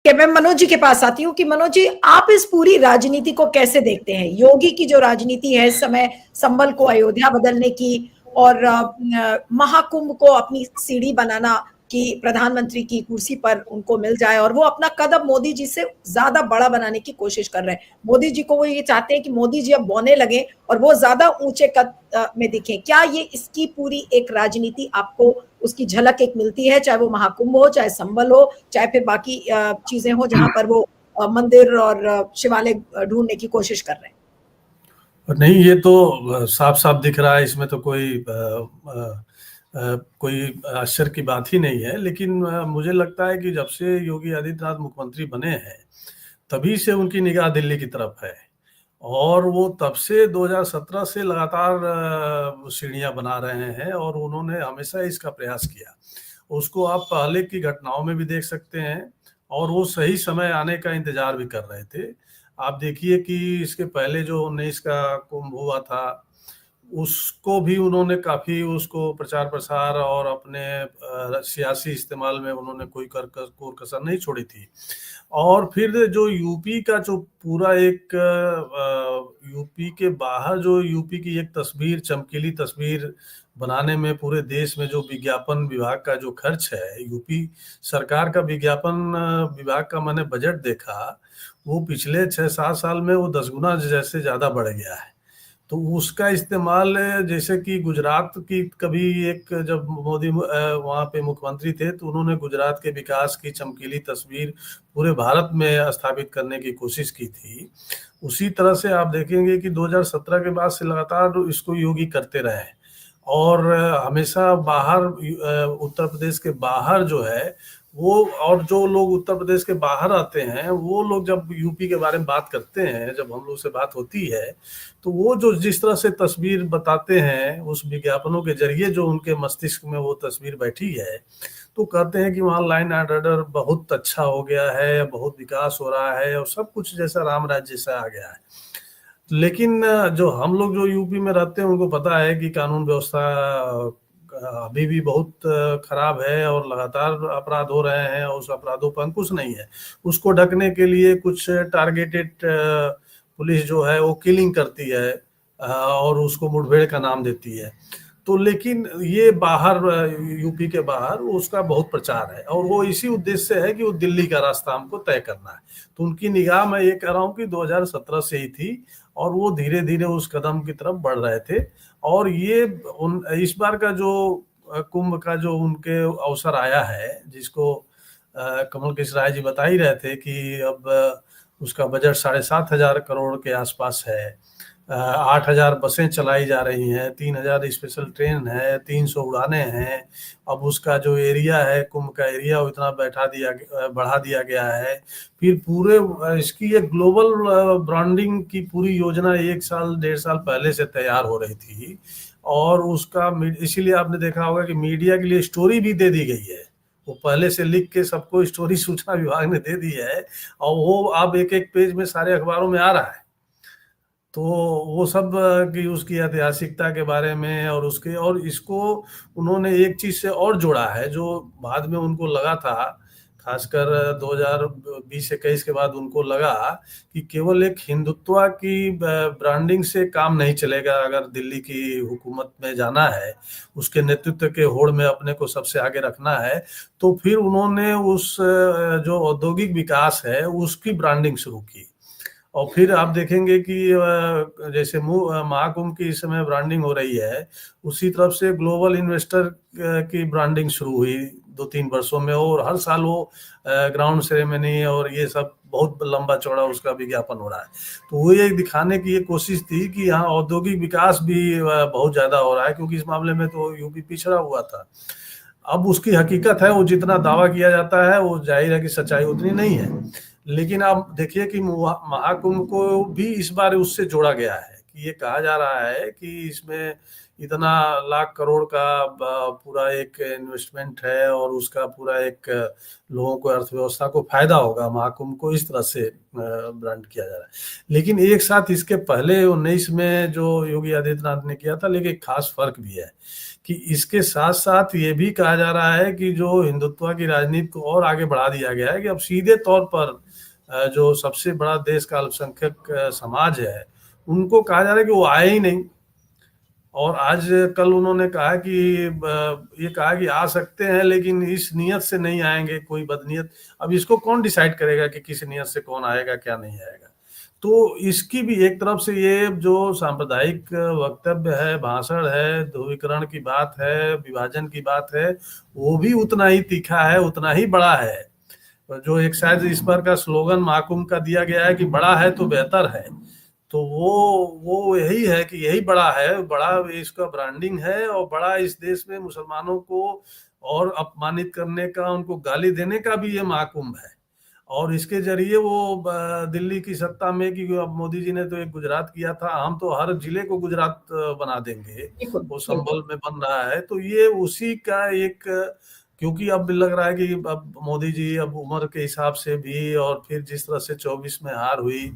कि मैं मनोज जी के पास आती हूँ कि मनोज जी, आप इस पूरी राजनीति को कैसे देखते हैं? योगी की जो राजनीति है इस समय, संबल को अयोध्या बदलने की और महाकुंभ को अपनी सीढ़ी बनाना कि प्रधानमंत्री की कुर्सी पर उनको मिल जाए, और वो अपना कदम मोदी जी से ज्यादा बड़ा बनाने की कोशिश कर रहे हैं। मोदी जी को वो ये चाहते हैं कि मोदी जी अब बौने लगे और वो ज्यादा ऊंचे कद में दिखे। क्या ये इसकी पूरी एक राजनीति आपको उसकी झलक एक मिलती है, चाहे वो महाकुंभ हो, चाहे संबल हो, चाहे फिर बाकी चीजें हो जहां पर वो मंदिर और शिवालय ढूंढने की कोशिश कर रहे हैं? नहीं, ये तो साफ साफ दिख रहा है, इसमें तो कोई आश्चर्य की बात ही नहीं है। लेकिन मुझे लगता है कि जब से योगी आदित्यनाथ मुख्यमंत्री बने हैं तभी से उनकी निगाह दिल्ली की तरफ है, और वो तब से 2017 से लगातार सीढ़ियां बना रहे हैं, और उन्होंने हमेशा इसका प्रयास किया। उसको आप पहले की घटनाओं में भी देख सकते हैं, और वो सही समय आने का इंतजार भी कर रहे थे। आप देखिए कि इसके पहले जो 19 का कुंभ हुआ था, उसको भी उन्होंने काफी उसको प्रचार प्रसार और अपने सियासी इस्तेमाल में उन्होंने कोई कोर कसर नहीं छोड़ी थी। और फिर जो यूपी का जो पूरा एक यूपी के बाहर जो यूपी की एक तस्वीर, चमकीली तस्वीर बनाने में पूरे देश में जो विज्ञापन विभाग का जो खर्च है, यूपी सरकार का विज्ञापन विभाग का मैंने बजट देखा, वो पिछले 6-7 साल में वो 10 गुना जैसे ज्यादा बढ़ गया है। तो उसका इस्तेमाल, जैसे कि गुजरात की कभी एक जब मोदी वहाँ पे मुख्यमंत्री थे तो उन्होंने गुजरात के विकास की चमकीली तस्वीर पूरे भारत में स्थापित करने की कोशिश की थी। उसी तरह से आप देखेंगे कि 2017 के बाद से लगातार इसको योगी करते रहे, और हमेशा बाहर उत्तर प्रदेश के बाहर जो है वो, और जो लोग उत्तर प्रदेश के बाहर आते हैं वो लोग जब यूपी के बारे में बात करते हैं, जब हम लोग से बात होती है, तो वो जो जिस तरह से तस्वीर बताते हैं उस विज्ञापनों के जरिए, जो उनके मस्तिष्क में वो तस्वीर बैठी है, तो कहते हैं कि वहाँ लाइन एंड ऑर्डर बहुत अच्छा हो गया है, बहुत विकास हो रहा है, और सब कुछ जैसा राम राज्य जैसा आ गया है। लेकिन जो हम लोग जो यूपी में रहते हैं उनको पता है कि कानून व्यवस्था अभी भी बहुत खराब है, और लगातार अपराध हो रहे हैं, और उस अपराधों पर अंकुश नहीं है। उसको ढकने के लिए कुछ टारगेटेड पुलिस जो है वो किलिंग करती है, और उसको मुठभेड़ का नाम देती है। तो लेकिन ये बाहर, यूपी के बाहर उसका बहुत प्रचार है, और वो इसी उद्देश्य से है कि वो दिल्ली का रास्ता हमको तय करना है। तो उनकी निगाह, मैं ये कह रहा हूँ कि 2017 से ही थी, और वो धीरे धीरे उस कदम की तरफ बढ़ रहे थे। और ये इस बार का जो कुंभ का जो उनके अवसर आया है, जिसको कमल कृष्ण राय जी बता ही रहे थे कि अब उसका बजट 7,500 करोड़ के आसपास है, 8,000 बसें चलाई जा रही हैं, 3,000 स्पेशल ट्रेन है, 300 उड़ाने हैं। अब उसका जो एरिया है, कुंभ का एरिया, वो इतना बढ़ा दिया गया है। फिर पूरे इसकी एक ग्लोबल ब्रांडिंग की पूरी योजना 1 साल 1.5 साल पहले से तैयार हो रही थी, और उसका इसीलिए आपने देखा होगा कि मीडिया के लिए स्टोरी भी दे दी गई है। वो पहले से लिख के सबको स्टोरी सूचना विभाग ने दे दी है, और वो अब एक एक पेज में सारे अखबारों में आ रहा है। तो वो सब कि उसकी ऐतिहासिकता के बारे में, और उसके, और इसको उन्होंने एक चीज से और जोड़ा है जो बाद में उनको लगा था, खासकर 2020-21 के बाद उनको लगा कि केवल एक हिंदुत्व की ब्रांडिंग से काम नहीं चलेगा। अगर दिल्ली की हुकूमत में जाना है, उसके नेतृत्व के होड़ में अपने को सबसे आगे रखना है, तो फिर उन्होंने उस जो औद्योगिक विकास है उसकी ब्रांडिंग शुरू की। और फिर आप देखेंगे कि जैसे महाकुंभ की इस समय ब्रांडिंग हो रही है, उसी तरफ से ग्लोबल इन्वेस्टर की ब्रांडिंग शुरू हुई 2-3 वर्षों में, और हर साल वो ग्राउंड सेरेमनी और ये सब बहुत लंबा चौड़ा उसका विज्ञापन हो रहा है। तो वो ये दिखाने की ये कोशिश थी कि यहाँ औद्योगिक विकास भी बहुत ज्यादा हो रहा है, क्योंकि इस मामले में तो यूपी पिछड़ा हुआ था। अब उसकी हकीकत है, वो जितना दावा किया जाता है वो जाहिर है कि सच्चाई उतनी नहीं है। लेकिन आप देखिए कि महाकुंभ को भी इस बार उससे जोड़ा गया है कि ये कहा जा रहा है कि इसमें इतना लाख करोड़ का पूरा एक इन्वेस्टमेंट है और उसका पूरा एक लोगों को, अर्थव्यवस्था को फायदा होगा, महाकुंभ को इस तरह से ब्रांड किया जा रहा है। लेकिन एक साथ इसके पहले 19 में जो योगी आदित्यनाथ ने किया था, लेकिन एक खास फर्क भी है कि इसके साथ साथ ये भी कहा जा रहा है कि जो हिंदुत्व की राजनीति को और आगे बढ़ा दिया गया है कि अब सीधे तौर पर जो सबसे बड़ा देश का अल्पसंख्यक समाज है उनको कहा जा रहा है कि वो आए ही नहीं। और आज कल उन्होंने कहा कि ये कहा कि आ सकते हैं लेकिन इस नियत से नहीं आएंगे, कोई बदनीयत। अब इसको कौन डिसाइड करेगा कि किस नियत से कौन आएगा क्या नहीं आएगा। तो इसकी भी एक तरफ से ये जो सांप्रदायिक वक्तव्य है, भाषण है, ध्रुवीकरण की बात है, विभाजन की बात है, वो भी उतना ही तीखा है, उतना ही बड़ा है। जो एक शायद इस बार का स्लोगन महाकुंभ का दिया गया है कि बड़ा है तो बेहतर है, तो वो यही है कि यही बड़ा है, बड़ा इसका ब्रांडिंग है और बड़ा इस देश में मुसलमानों को और अपमानित करने का, उनको गाली देने का भी ये महाकुंभ है। और इसके जरिए वो दिल्ली की सत्ता में कि मोदी जी ने तो एक गुजरात किया था, हम तो हर जिले को गुजरात बना देंगे, वो संभल में बन रहा है। तो ये उसी का एक, क्योंकि अब लग रहा है कि अब मोदी जी अब उम्र के हिसाब से भी और फिर जिस तरह से 24 में हार हुई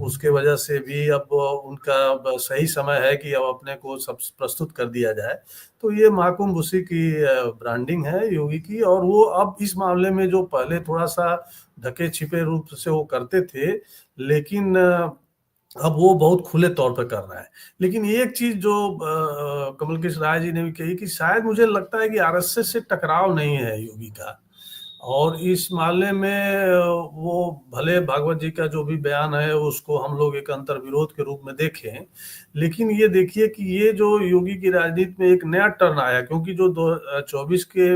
उसके वजह से भी अब उनका सही समय है कि अब अपने को सब प्रस्तुत कर दिया जाए। तो ये महाकुंभ उसी की ब्रांडिंग है योगी की। और वो अब इस मामले में जो पहले थोड़ा सा ढके छिपे रूप से वो करते थे, लेकिन अब वो बहुत खुले तौर पर कर रहा है। लेकिन एक चीज जो कमल कृष्ण राय जी ने भी कही कि शायद मुझे लगता है कि आरएसएस से टकराव नहीं है योगी का, और इस मामले में वो भले भागवत जी का जो भी बयान है उसको हम लोग एक अंतर विरोध के रूप में देखें, लेकिन ये देखिए कि ये जो योगी की राजनीति में एक नया टर्न आया, क्योंकि जो 2024 के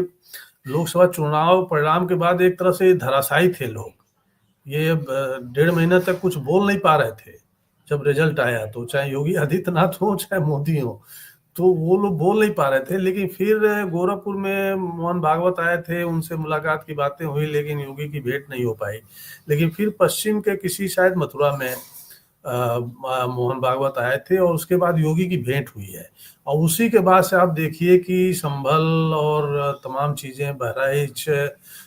लोकसभा चुनाव परिणाम के बाद एक तरह से धराशायी थे लोग, ये 1.5 महीने तक कुछ बोल नहीं पा रहे थे। जब रिजल्ट आया तो चाहे योगी आदित्यनाथ हो चाहे मोदी हो, तो वो लोग बोल नहीं पा रहे थे। लेकिन फिर गोरखपुर में मोहन भागवत आए थे, उनसे मुलाकात की बातें हुई, लेकिन योगी की भेंट नहीं हो पाई। लेकिन फिर पश्चिम के किसी शायद मथुरा में मोहन भागवत आए थे और उसके बाद योगी की भेंट हुई है। और उसी के बाद से आप देखिए कि संभल और तमाम चीजें, बहराइच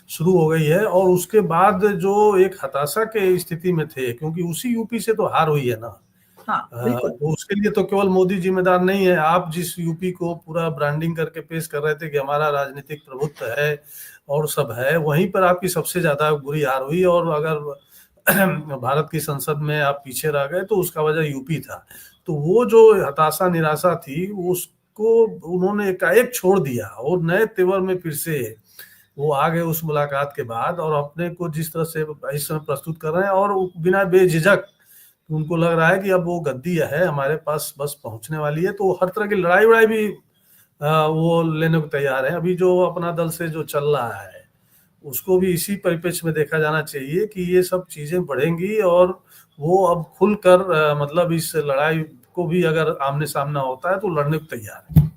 शुरू हो गई है। और उसके बाद जो एक हताशा के स्थिति में थे, क्योंकि उसी यूपी से तो हार हुई है ना। हाँ, बिल्कुल। तो उसके लिए तो केवल मोदी जिम्मेदार नहीं है। आप जिस यूपी को पूरा ब्रांडिंग करके पेश कर रहे थे कि हमारा राजनीतिक प्रभुत्व है और सब है, वहीं पर आपकी सबसे ज्यादा बुरी हार हुई। और अगर भारत की संसद में आप पीछे रह गए तो उसका वजह यूपी था। तो वो जो हताशा निराशा थी उसको उन्होंने एकाएक छोड़ दिया और नए तेवर में फिर से वो आ गए उस मुलाकात के बाद, और अपने को जिस तरह से इस समय प्रस्तुत कर रहे हैं और बिना बेझिझक, उनको लग रहा है कि अब वो गद्दी है हमारे पास बस पहुंचने वाली है। तो हर तरह की लड़ाई वड़ाई भी वो लेने को तैयार है। अभी जो अपना दल से जो चल रहा है उसको भी इसी परिप्रेक्ष्य में देखा जाना चाहिए कि ये सब चीजें बढ़ेंगी और वो अब खुलकर मतलब इस लड़ाई को भी अगर आमने सामना होता है तो लड़ने को तैयार है।